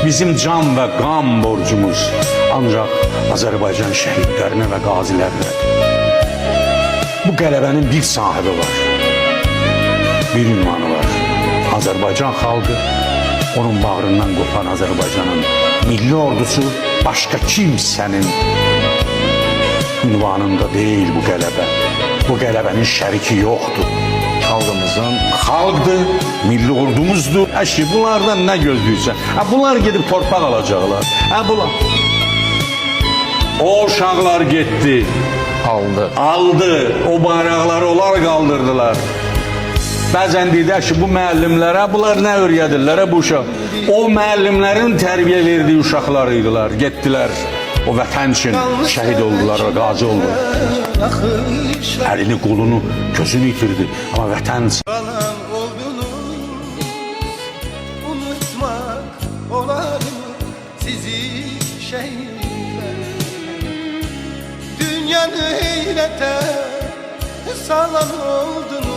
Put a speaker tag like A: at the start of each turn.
A: bizim can və qan borcumuz ancaq Azərbaycan şəhidlərinə və qazilərinə. Bu qələbənin bir sahibi var, bir ünvanı var. Azərbaycan xalqı, onun bağrından qopan Azərbaycanın milli ordusu başqa kimsənin ünvanında deyil bu qələbə. Bu qələbənin şəriki yoxdur. Xalqdır, milli ordumuzdur. Əşi, bunlardan nə gözləyirsən? Bunlar gedib torpaq alacaqlar. O uşaqlar getdi, aldı, o bayraqları onlar qaldırdılar. Bəzən deyir ki, bu müəllimlərə, bunlar nə öyrədirlər bu uşaq? O müəllimlərin tərbiyə verdiyi uşaqlar idilər, getdilər. O vətən üçün şəhid oldular və qazi oldular. Əlini, qolunu, gözünü itirdi. Amma vətən...
B: Kalan olduğunu unutmak olar mı sizi şehitler? Dünyanı heyrete salan oldunuz.